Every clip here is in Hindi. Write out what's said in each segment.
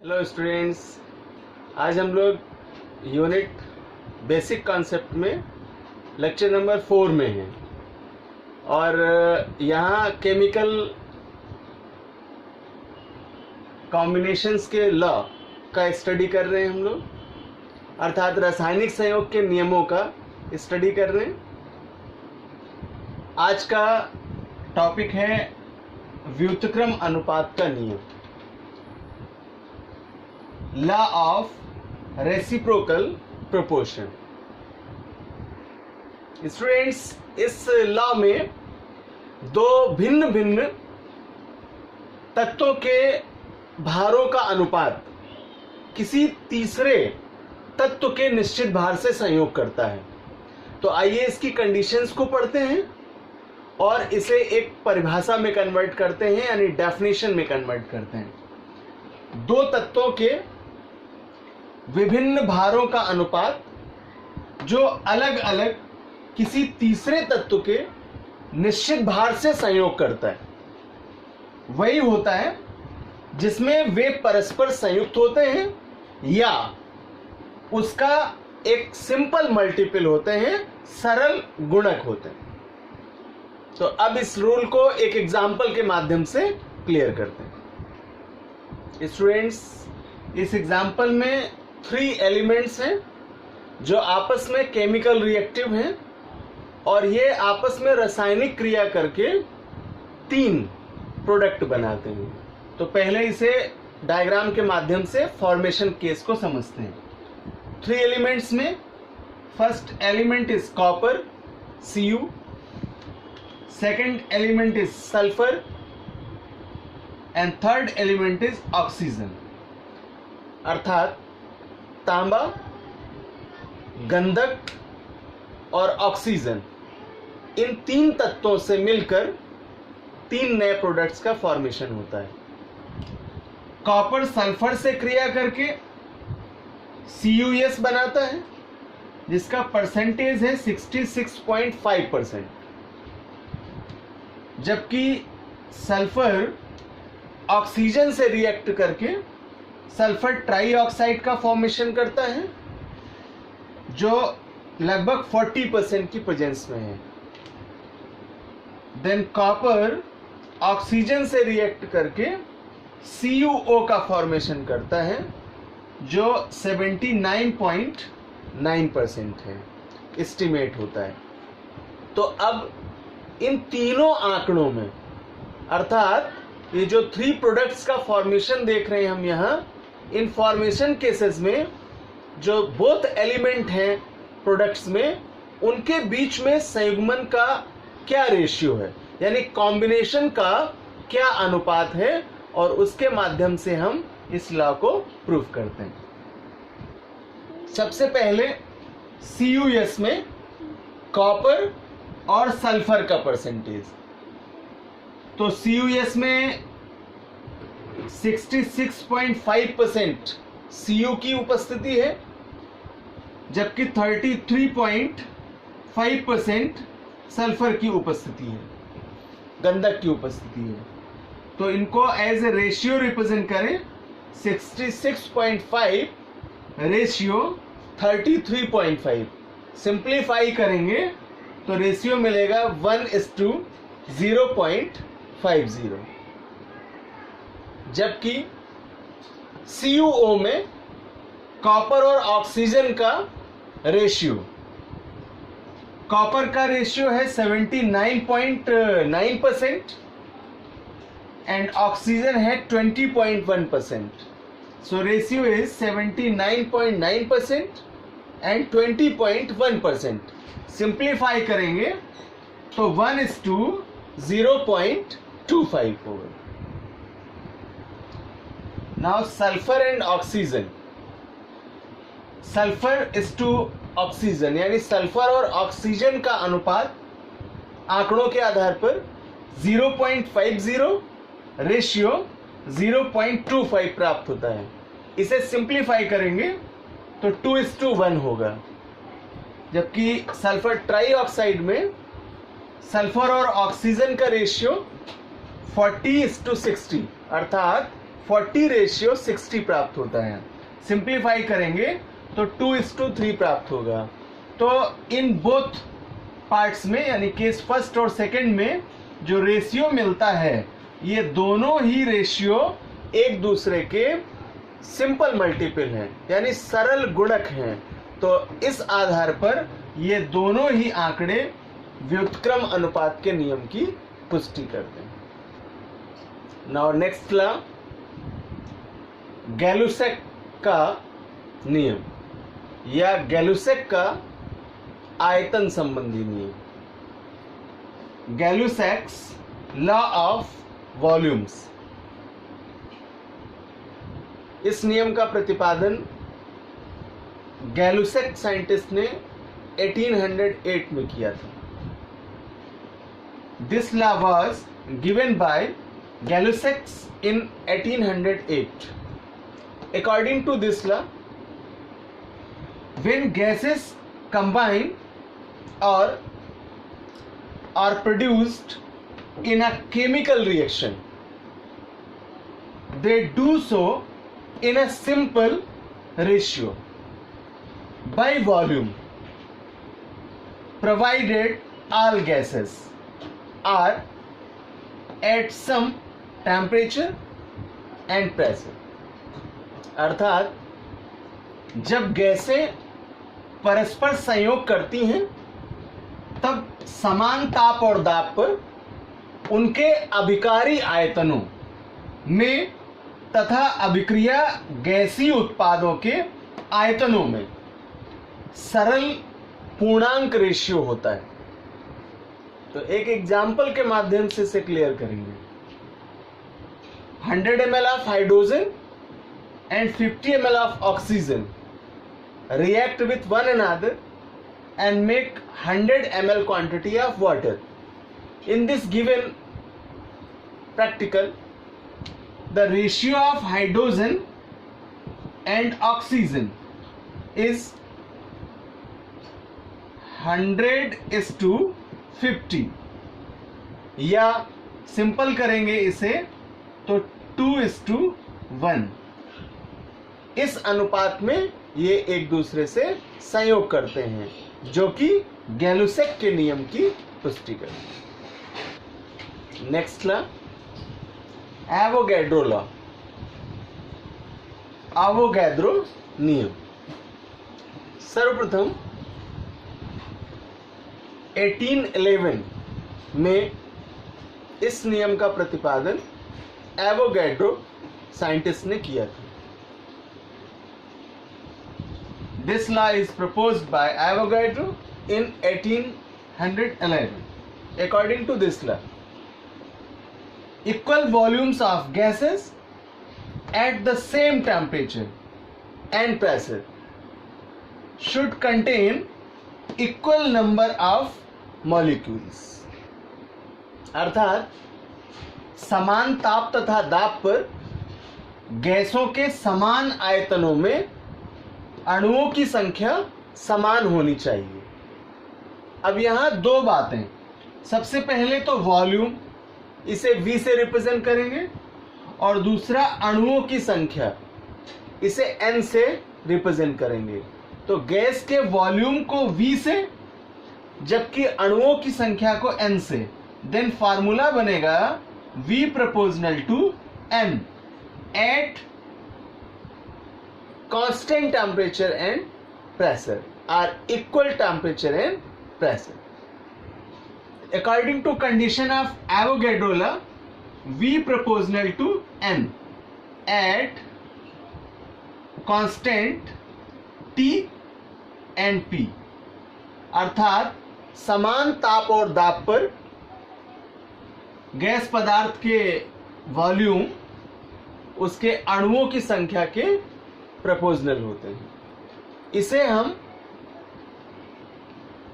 हेलो स्टूडेंट्स, आज हम लोग यूनिट बेसिक कॉन्सेप्ट में लेक्चर नंबर 4 में हैं और यहाँ केमिकल कॉम्बिनेशंस के लॉ का स्टडी कर रहे हैं हम लोग, अर्थात रासायनिक संयोग के नियमों का स्टडी कर रहे हैं। आज का टॉपिक है व्युत्क्रम अनुपात का नियम, law of reciprocal proportion. Students, इस लॉ में दो भिन्न भिन्न तत्वों के भारों का अनुपात किसी तीसरे तत्व के निश्चित भार से संयोग करता है। तो आइए इसकी कंडीशंस को पढ़ते हैं और इसे एक परिभाषा में कन्वर्ट करते हैं, यानी डेफिनेशन में कन्वर्ट करते हैं। दो तत्वों के विभिन्न भारों का अनुपात जो अलग अलग किसी तीसरे तत्व के निश्चित भार से संयोग करता है, वही होता है जिसमें वे परस्पर संयुक्त होते हैं या उसका एक सिंपल मल्टीपल होते हैं, सरल गुणक होते हैं। तो अब इस रूल को एक एग्जाम्पल के माध्यम से क्लियर करते हैं। स्टूडेंट्स, इस एग्जाम्पल में 3 एलिमेंट्स हैं जो आपस में केमिकल रिएक्टिव हैं और ये आपस में रासायनिक क्रिया करके 3 प्रोडक्ट बनाते हैं। तो पहले इसे डायग्राम के माध्यम से फॉर्मेशन केस को समझते हैं। 3 एलिमेंट्स में first element is copper Cu, second element is sulphur and third element is oxygen, अर्थात तांबा, गंधक और ऑक्सीजन, इन 3 तत्वों से मिलकर 3 नए प्रोडक्ट्स का फॉर्मेशन होता है। कॉपर सल्फर से क्रिया करके CuS बनाता है जिसका परसेंटेज है 66.5%, जबकि सल्फर ऑक्सीजन से रिएक्ट करके सल्फर ट्राईऑक्साइड का फॉर्मेशन करता है जो लगभग 40% की प्रेजेंस में है। देन कॉपर ऑक्सीजन से रिएक्ट करके CuO का फॉर्मेशन करता है जो 79.9% है, एस्टिमेट होता है। तो अब इन तीनों आंकड़ों में, अर्थात ये जो 3 प्रोडक्ट्स का फॉर्मेशन देख रहे हैं हम यहाँ, इन फॉर्मेशन केसेस में जो बोथ एलिमेंट हैं प्रोडक्ट्स में, उनके बीच में संयुग्मन का क्या रेशियो है, यानी कॉम्बिनेशन का क्या अनुपात है, और उसके माध्यम से हम इस लॉ को प्रूव करते हैं। सबसे पहले CuS में कॉपर और सल्फर का परसेंटेज। तो CuS में 66.5% Cu की उपस्थिति है, जबकि 33.5% सल्फर की उपस्थिति है, गंधक की उपस्थिति है। तो इनको एज ए रेशियो रिप्रेजेंट करें, 66.5 रेशियो 33.5। सिंप्लीफाई करेंगे तो रेशियो मिलेगा 1:0.50, जबकि CuO में कॉपर और ऑक्सीजन का रेशियो, कॉपर का रेशियो है 79.9% एंड ऑक्सीजन है 20.1%। So ratio is 79.9% and 20.1%। Simplify करेंगे तो 1:0.25 होगा। Now sulphur and oxygen, sulphur is to oxygen, यानी सल्फर और ऑक्सीजन का अनुपात आंकड़ों के आधार पर 0.50 रेशियो 0.25 प्राप्त होता है। इसे सिंप्लीफाई करेंगे तो 2:1 होगा, जबकि सल्फर ट्राईऑक्साइड में सल्फर और ऑक्सीजन का रेशियो 40:60 अर्थात 40:60 प्राप्त होता है। सिंप्लीफाई करेंगे तो 2:3 प्राप्त होगा। तो इन बोथ पार्ट्स में, यानी केस फर्स्ट और सेकंड में जो रेशियो मिलता है, ये दोनों ही रेशियो एक दूसरे के सिंपल मल्टीपल हैं, यानी सरल गुणक हैं। तो इस आधार पर ये दोनों ही आंकड़े व्युत्क्रम अनुपात के नियम की पुष्टि करते हैं। नाउ नेक्स्ट लॉ, गैलुसेक का नियम या गैलुसेक का आयतन संबंधी नियम, गैलुसेक्स लॉ ऑफ वॉल्यूम्स। इस नियम का प्रतिपादन गैलुसेक साइंटिस्ट ने 1808 में किया था। This law was given by Gay-Lussac in 1808। According to this law, when gases combine or are produced in a chemical reaction, they do so in a simple ratio by volume, provided all gases are at some temperature and pressure। अर्थात जब गैसें परस्पर संयोग करती हैं तब समान ताप और दाब पर उनके अभिकारी आयतनों में तथा अभिक्रिया गैसीय उत्पादों के आयतनों में सरल पूर्णांक रेशियो होता है। तो एक एग्जाम्पल के माध्यम से इसे क्लियर करेंगे। 100 ml of hydrogen and 50 ml of oxygen react with one another and make 100 ml quantity of water. In this given practical, the ratio of hydrogen and oxygen is 100:50, या सिंपल करेंगे इसे तो 2:1। इस अनुपात में ये एक दूसरे से संयोग करते हैं, जो कि गैलुसेक के नियम की पुष्टि करते हैं। Next law, Avogadro law, Avogadro नियम। सर्वप्रथम 1811 में इस नियम का प्रतिपादन एवोगैड्रो साइंटिस्ट ने किया था। This law is proposed by Avogadro in 1811. According to this law, equal volumes of gases at the same temperature and pressure should contain equal number of molecules। अर्थात समान ताप तथा दाब पर गैसों के समान आयतनों में अणुओं की संख्या समान होनी चाहिए। अब यहां दो बातें, सबसे पहले तो वॉल्यूम, इसे V से रिप्रेजेंट करेंगे, और दूसरा अणुओं की संख्या, इसे N से रिप्रेजेंट करेंगे। तो गैस के वॉल्यूम को V से, जबकि अणुओं की संख्या को N से। देन फार्मूला बनेगा V proportional to N at constant temperature and pressure or equal temperature and pressure. According to condition of Avogadro law, V proportional to N at constant T and P। अर्थात समान ताप और दाब पर गैस पदार्थ के वॉल्यूम उसके अणुओं की संख्या के प्रोपोर्शनल होते हैं। इसे हम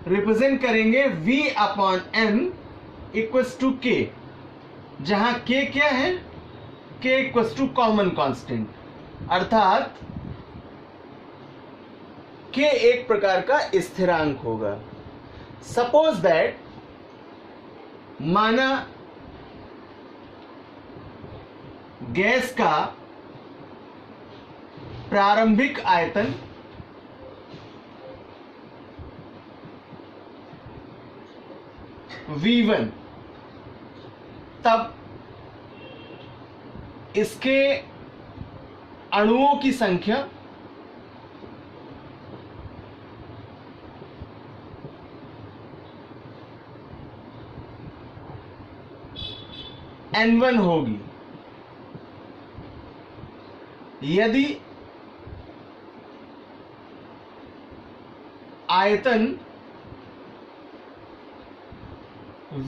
रिप्रेजेंट करेंगे V upon N equals to K, जहां K क्या है, K equals to common constant. अर्थात K एक प्रकार का स्थिरांक होगा। सपोज दैट, माना गैस का प्रारंभिक आयतन V1, तब इसके अणुओं की संख्या N1 होगी। यदि आयतन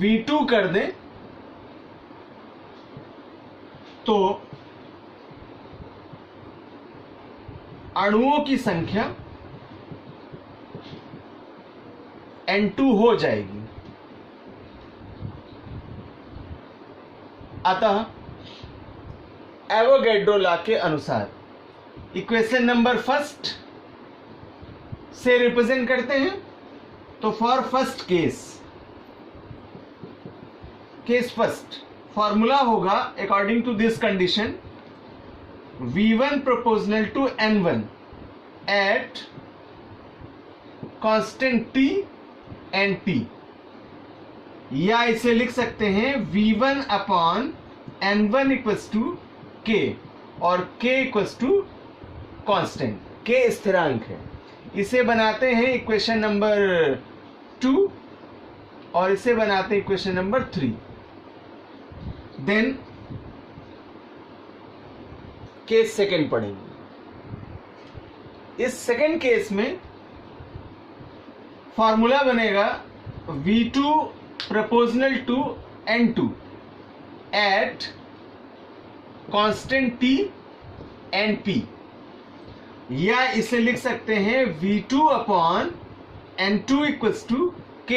V2 कर दें तो अणुओं की संख्या N2 हो जाएगी। अतः एवोगैड्रो लॉ के अनुसार इक्वेशन नंबर फर्स्ट से रिप्रेजेंट करते हैं। तो for first case first formula होगा according to this condition V1 proportional to N1 at constant T and P, या इसे लिख सकते हैं V1 upon N1 equals to K और K equals to constant, K स्थिरांक है। इसे बनाते हैं इक्वेशन नंबर 2 और इसे बनाते हैं equation number 3। Then case second पढ़ेंगे। इस सेकेंड केस में फॉर्मूला बनेगा V2 proportional to N2 at constant T and P, या इसे लिख सकते हैं V2 upon N2 equals to K,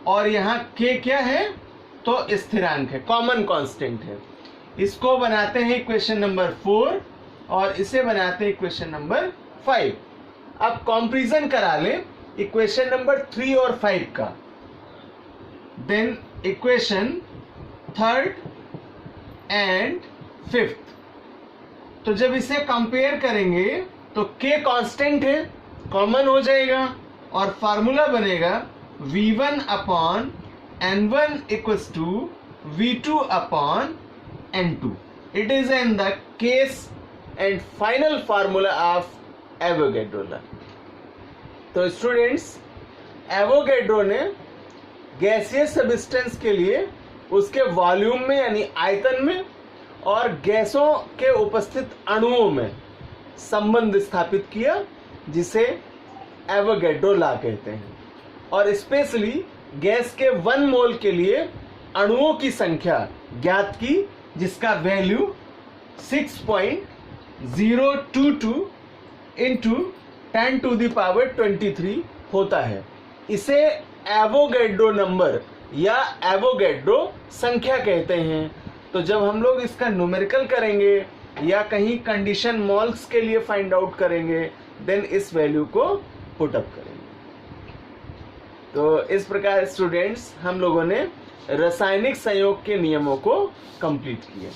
और यहां K क्या है तो स्थिरांक है, कॉमन कांस्टेंट है। इसको बनाते हैं इक्वेशन नंबर 4 और इसे बनाते हैं इक्वेशन नंबर 5। अब कंपैरिजन करा लें इक्वेशन नंबर 3 और 5 का। Then equation third and fifth, तो जब इसे कंपेयर करेंगे तो K कांस्टेंट है, कॉमन हो जाएगा और फार्मूला बनेगा V1 upon N1 equals to V2 upon N2. It is in the case and final formula of Avogadro law. तो स्टूडेंट्स, एवोगैड्रो ने गैसीय सब्सटेंस के लिए उसके वॉल्यूम में यानी आयतन में और गैसों के उपस्थित अणुओं में संबंध स्थापित किया, जिसे एवोगैड्रो लॉ कहते हैं। और स्पेशली गैस के 1 मोल के लिए अणुओं की संख्या ज्ञात की, जिसका वैल्यू 6.022 इंटू 10⁻23 होता है। इसे एवोगैड्रो नंबर या एवोगैड्रो संख्या कहते हैं। तो जब हम लोग इसका न्यूमेरिकल करेंगे या कहीं कंडीशन मोल्स के लिए फाइंड आउट करेंगे, देन इस वैल्यू को पुट अप करेंगे। तो इस प्रकार स्टूडेंट्स हम लोगों ने रासायनिक संयोग के नियमों को कंप्लीट किया।